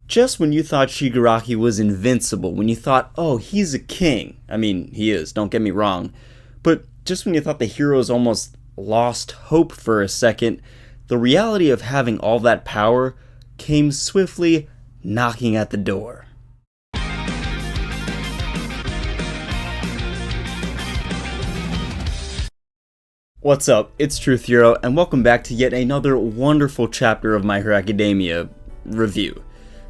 Just when you thought Shigaraki was invincible, when you thought, oh, he's a king. I mean, he is, don't get me wrong. But just when you thought the heroes almost lost hope for a second, the reality of having all that power came swiftly knocking at the door. What's up, it's Truth Hero, and welcome back to yet another wonderful chapter of My Hero Academia review.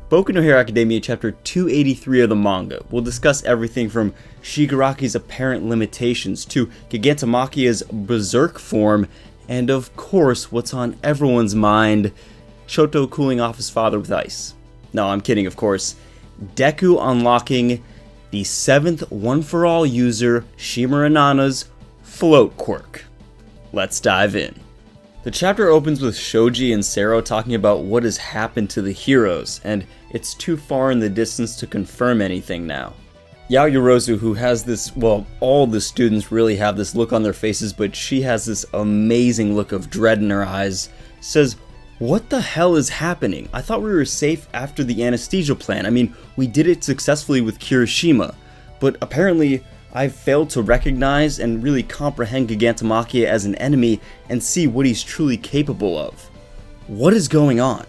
Boku no Hero Academia chapter 283 of the manga will discuss everything from Shigaraki's apparent limitations to Gigantomachia's berserk form, and of course what's on everyone's mind, Shoto cooling off his father with ice. No, I'm kidding, of course. Deku unlocking the 7th one-for-all user Shimura Nana's float quirk. Let's dive in. The chapter opens with Shoji and Sero talking about what has happened to the heroes, and it's too far in the distance to confirm anything now. Yaoyorozu, who has this, well, all the students really have this look on their faces, but she has this amazing look of dread in her eyes, says, "What the hell is happening? I thought we were safe after the anesthesia plan. I mean, we did it successfully with Kirishima, but apparently I've failed to recognize and really comprehend Gigantomachia as an enemy and see what he's truly capable of. What is going on?"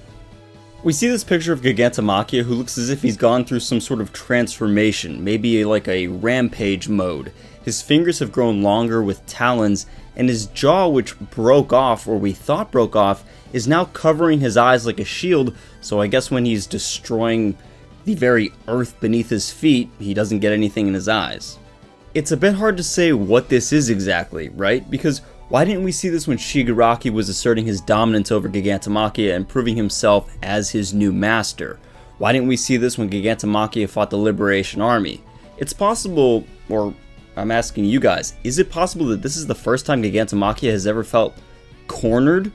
We see this picture of Gigantomachia, who looks as if he's gone through some sort of transformation, maybe like a rampage mode. His fingers have grown longer with talons, and his jaw, which broke off, or we thought broke off, is now covering his eyes like a shield, so I guess when he's destroying the very earth beneath his feet, he doesn't get anything in his eyes. It's a bit hard to say what this is exactly, right? Because why didn't we see this when Shigaraki was asserting his dominance over Gigantomachia and proving himself as his new master? Why didn't we see this when Gigantomachia fought the Liberation Army? It's possible, or I'm asking you guys, is it possible that this is the first time Gigantomachia has ever felt cornered?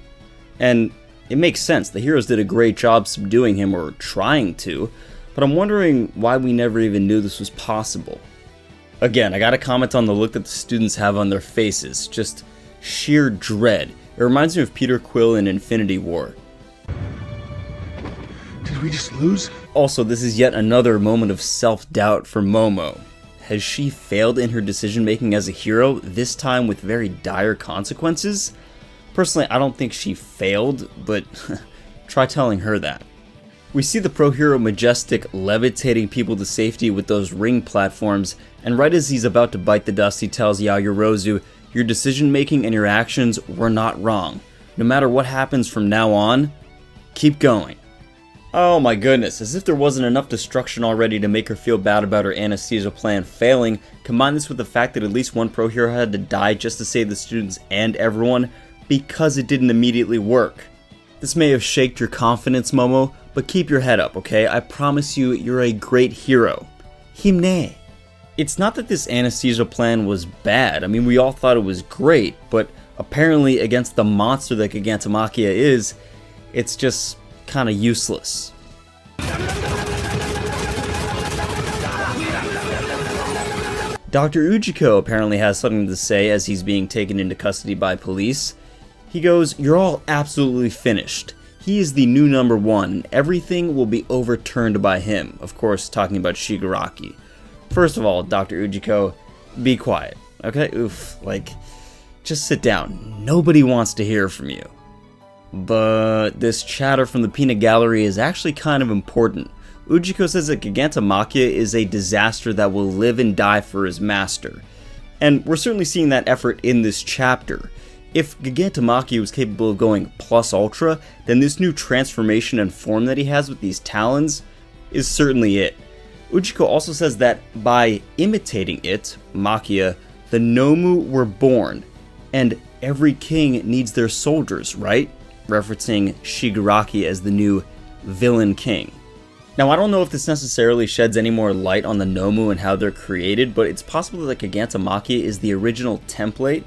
And it makes sense, the heroes did a great job subduing him, or trying to, but I'm wondering why we never even knew this was possible. Again, I gotta comment on the look that the students have on their faces, just sheer dread. It reminds me of Peter Quill in Infinity War. Did we just lose? Also, this is yet another moment of self-doubt for Momo. Has she failed in her decision-making as a hero, this time with very dire consequences? Personally, I don't think she failed, but try telling her that. We see the pro-hero Majestic levitating people to safety with those ring platforms, and right as he's about to bite the dust, he tells Yaoyorozu, "Your decision-making and your actions were not wrong. No matter what happens from now on, keep going." Oh my goodness, as if there wasn't enough destruction already to make her feel bad about her anesthesia plan failing, combine this with the fact that at least one pro-hero had to die just to save the students and everyone, because it didn't immediately work. This may have shaken your confidence, Momo, but keep your head up, okay? I promise you, you're a great hero. Himne. It's not that this anesthesia plan was bad. I mean, we all thought it was great, but apparently against the monster that Gigantomachia is, it's just kinda useless. Dr. Ujiko apparently has something to say as he's being taken into custody by police. He goes, "You're all absolutely finished. He is the new number one. Everything will be overturned by him." Of course, talking about Shigaraki. First of all, Dr. Ujiko, be quiet, okay? Oof, just sit down. Nobody wants to hear from you. But this chatter from the peanut gallery is actually kind of important. Ujiko says that Gigantomachia is a disaster that will live and die for his master. And we're certainly seeing that effort in this chapter. If Gigantomachia was capable of going plus ultra, then this new transformation and form that he has with these talons is certainly it. Ujiko also says that by imitating it, Machia, the Nomu were born, and every king needs their soldiers, right? Referencing Shigaraki as the new villain king. Now, I don't know if this necessarily sheds any more light on the Nomu and how they're created, but it's possible that Gigantomachia is the original template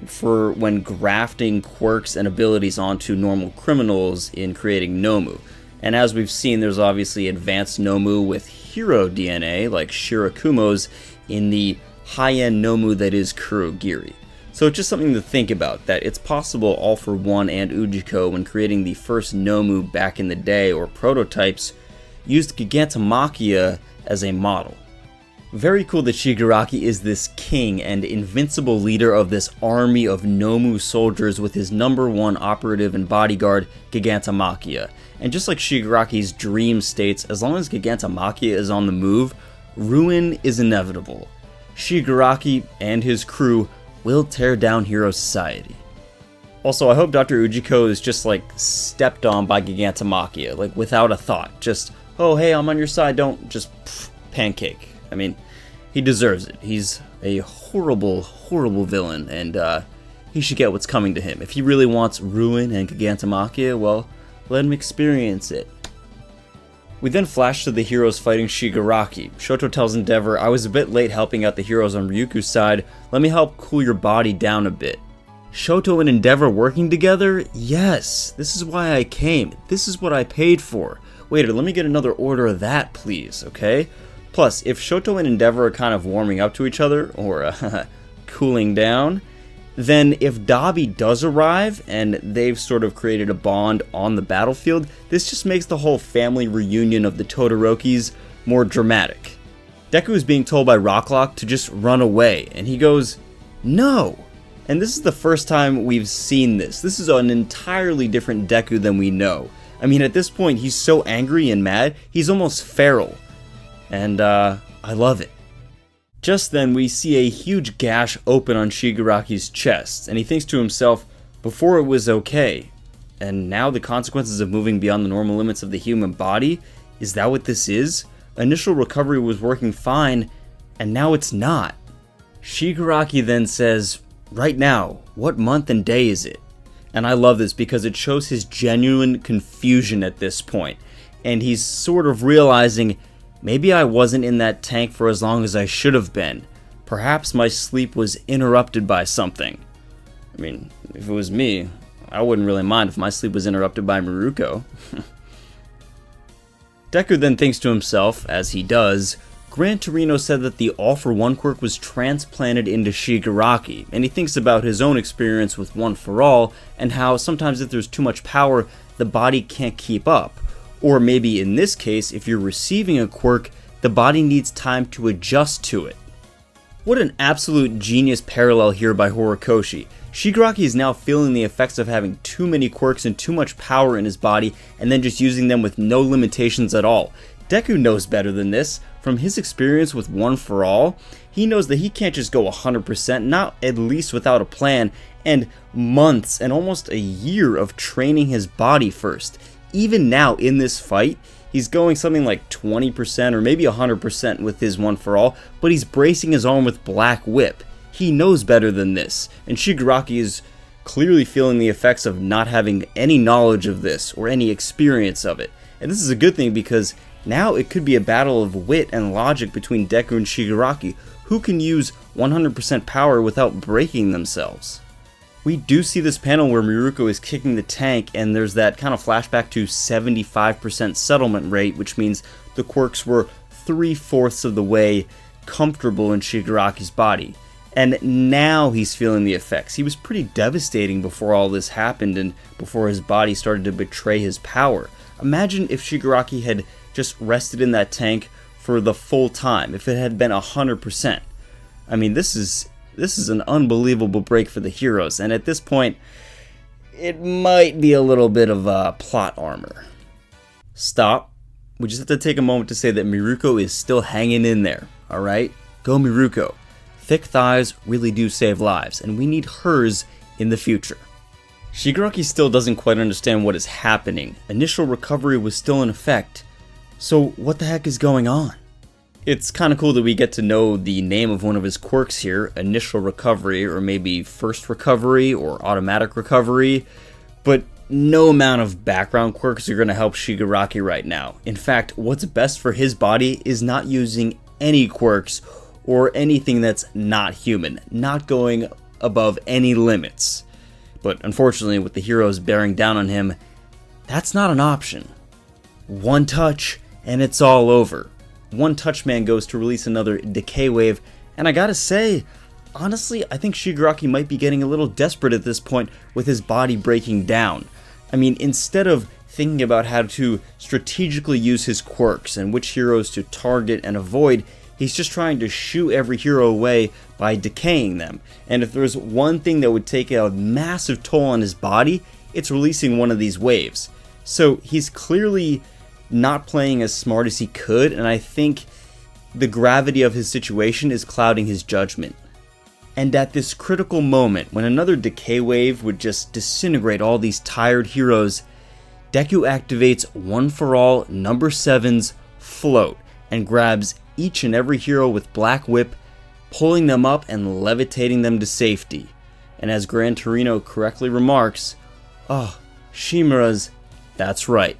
for when grafting quirks and abilities onto normal criminals in creating Nomu. And as we've seen, there's obviously advanced Nomu with hero DNA, like Shirakumo's, in the high-end Nomu that is Kurogiri. So it's just something to think about, that it's possible All For One and Ujiko, when creating the first Nomu back in the day, or prototypes, used Gigantomachia as a model. Very cool that Shigaraki is this king and invincible leader of this army of Nomu soldiers with his #1 operative and bodyguard, Gigantomachia. And just like Shigaraki's dream states, as long as Gigantomachia is on the move, ruin is inevitable. Shigaraki and his crew will tear down Hero Society. Also, I hope Dr. Ujiko is just like stepped on by Gigantomachia, like without a thought. Just, oh hey, I'm on your side, don't just pancake. I mean, he deserves it. He's a horrible, horrible villain, and he should get what's coming to him. If he really wants ruin and Gigantomachia, well, let him experience it. We then flash to the heroes fighting Shigaraki. Shoto tells Endeavor, I was a bit late helping out the heroes on Ryuku's side. Let me help cool your body down a bit. Shoto and Endeavor working together? Yes, this is why I came. This is what I paid for. Waiter, let me get another order of that, please, okay? Plus, if Shoto and Endeavor are kind of warming up to each other, or cooling down, then if Dabi does arrive and they've sort of created a bond on the battlefield, this just makes the whole family reunion of the Todorokis more dramatic. Deku is being told by Rocklock to just run away, and he goes, no! And this is the first time we've seen this. This is an entirely different Deku than we know. I mean, at this point, he's so angry and mad, he's almost feral. And I love it. Just then, we see a huge gash open on Shigaraki's chest, and he thinks to himself, before it was okay, and now the consequences of moving beyond the normal limits of the human body? Is that what this is? Initial recovery was working fine, and now it's not. Shigaraki then says, right now, what month and day is it? And I love this because it shows his genuine confusion at this point, and he's sort of realizing, maybe I wasn't in that tank for as long as I should have been. Perhaps my sleep was interrupted by something. I mean, if it was me, I wouldn't really mind if my sleep was interrupted by Miruko. Deku then thinks to himself, as he does, Gran Torino said that the All-for-One quirk was transplanted into Shigaraki, and he thinks about his own experience with One for All, and how sometimes if there's too much power, the body can't keep up. Or maybe in this case, if you're receiving a quirk, the body needs time to adjust to it. What an absolute genius parallel here by Horikoshi. Shigaraki is now feeling the effects of having too many quirks and too much power in his body, and then just using them with no limitations at all. Deku knows better than this. From his experience with One for All, he knows that he can't just go 100%, not at least without a plan, and months and almost a year of training his body first. Even now in this fight, he's going something like 20% or maybe 100% with his One for All, but he's bracing his arm with Black Whip. He knows better than this, and Shigaraki is clearly feeling the effects of not having any knowledge of this or any experience of it. And this is a good thing because now it could be a battle of wit and logic between Deku and Shigaraki, who can use 100% power without breaking themselves. We do see this panel where Miruko is kicking the tank, and there's that kind of flashback to 75% settlement rate, which means the quirks were 3/4 of the way comfortable in Shigaraki's body. And now he's feeling the effects. He was pretty devastating before all this happened and before his body started to betray his power. Imagine if Shigaraki had just rested in that tank for the full time, if it had been 100%. I mean, this is an unbelievable break for the heroes, and at this point, it might be a little bit of plot armor. Stop. We just have to take a moment to say that Miruko is still hanging in there, alright? Go Miruko. Thick thighs really do save lives, and we need hers in the future. Shigaraki still doesn't quite understand what is happening. Initial recovery was still in effect. So what the heck is going on? It's kind of cool that we get to know the name of one of his quirks here, Initial Recovery, or maybe First Recovery, or Automatic Recovery, but no amount of background quirks are going to help Shigaraki right now. In fact, what's best for his body is not using any quirks, or anything that's not human, not going above any limits. But unfortunately, with the heroes bearing down on him, that's not an option. One touch, and it's all over. One Touch Man goes to release another decay wave, and I gotta say, honestly, I think Shigaraki might be getting a little desperate at this point with his body breaking down. I mean, instead of thinking about how to strategically use his quirks and which heroes to target and avoid. He's just trying to shoo every hero away by decaying them. And if there's one thing that would take a massive toll on his body, it's releasing one of these waves. So he's clearly not playing as smart as he could, and I think the gravity of his situation is clouding his judgment. And at this critical moment, when another decay wave would just disintegrate all these tired heroes, Deku activates One For All number 7's Float and grabs each and every hero with Black Whip, pulling them up and levitating them to safety. And as Gran Torino correctly remarks, "Oh, Shimura's," that's right,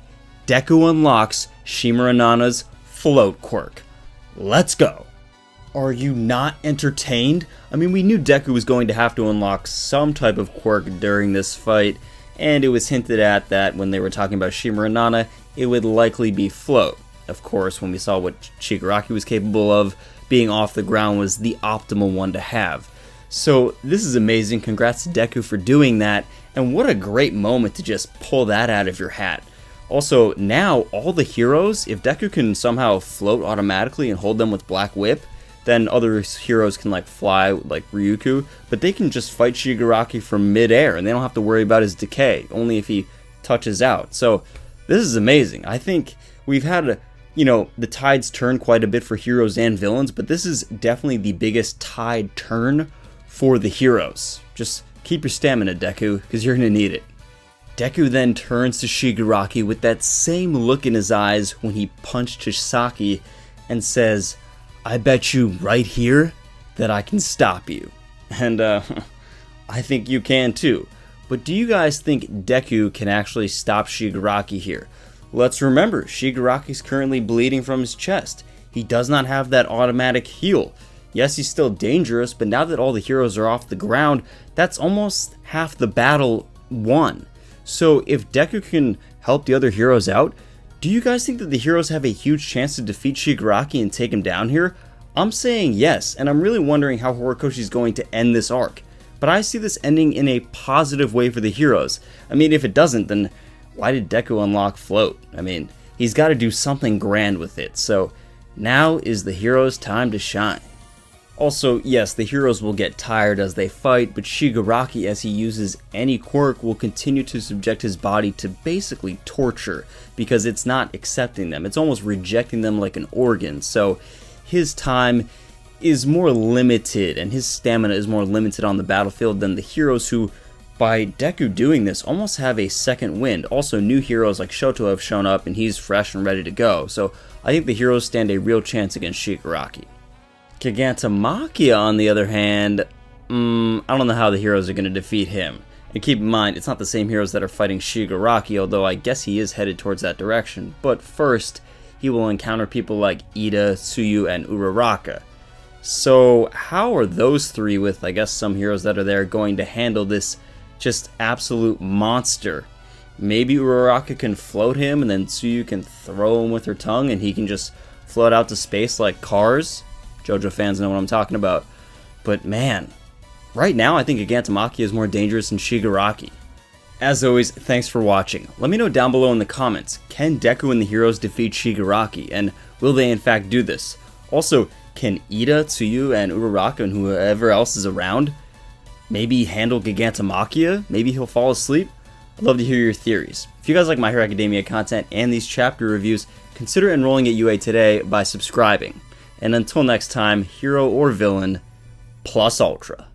Deku unlocks Shimura Nana's Float quirk. Let's go! Are you not entertained? I mean, we knew Deku was going to have to unlock some type of quirk during this fight, and it was hinted at that when they were talking about Shimura Nana, it would likely be Float. Of course, when we saw what Shigaraki was capable of, being off the ground was the optimal one to have. So this is amazing. Congrats to Deku for doing that, and what a great moment to just pull that out of your hat. Also, now all the heroes, if Deku can somehow float automatically and hold them with Black Whip, then other heroes can like fly like Ryuku, but they can just fight Shigaraki from mid-air and they don't have to worry about his decay, only if he touches out. So this is amazing. I think we've had the tides turn quite a bit for heroes and villains, but this is definitely the biggest tide turn for the heroes. Just keep your stamina, Deku, because you're going to need it. Deku then turns to Shigaraki with that same look in his eyes when he punched Chisaki and says, "I bet you right here that I can stop you." And I think you can too. But do you guys think Deku can actually stop Shigaraki here? Let's remember, Shigaraki's currently bleeding from his chest. He does not have that automatic heal. Yes, he's still dangerous, but now that all the heroes are off the ground, that's almost half the battle won. So if Deku can help the other heroes out, do you guys think that the heroes have a huge chance to defeat Shigaraki and take him down here? I'm saying yes, and I'm really wondering how Horikoshi's going to end this arc. But I see this ending in a positive way for the heroes. I mean, if it doesn't, then why did Deku unlock Float? I mean, he's got to do something grand with it. So now is the heroes' time to shine. Also, yes, the heroes will get tired as they fight, but Shigaraki, as he uses any quirk, will continue to subject his body to basically torture, because it's not accepting them. It's almost rejecting them like an organ. So his time is more limited, and his stamina is more limited on the battlefield than the heroes who, by Deku doing this, almost have a second wind. Also, new heroes like Shoto have shown up, and he's fresh and ready to go. So I think the heroes stand a real chance against Shigaraki. Gigantomachia, on the other hand, I don't know how the heroes are going to defeat him. And keep in mind, it's not the same heroes that are fighting Shigaraki, although I guess he is headed towards that direction. But first, he will encounter people like Ida, Tsuyu, and Uraraka. So how are those three, with I guess some heroes that are there, going to handle this just absolute monster? Maybe Uraraka can float him, and then Tsuyu can throw him with her tongue, and he can just float out to space like cars? JoJo fans know what I'm talking about. But man, right now I think Gigantomachia is more dangerous than Shigaraki. As always, thanks for watching. Let me know down below in the comments, can Deku and the heroes defeat Shigaraki, and will they in fact do this? Also, can Ida, Tsuyu, and Uraraka, and whoever else is around, maybe handle Gigantomachia? Maybe he'll fall asleep? I'd love to hear your theories. If you guys like My Hero Academia content and these chapter reviews, consider enrolling at UA today by subscribing. And until next time, hero or villain, plus ultra.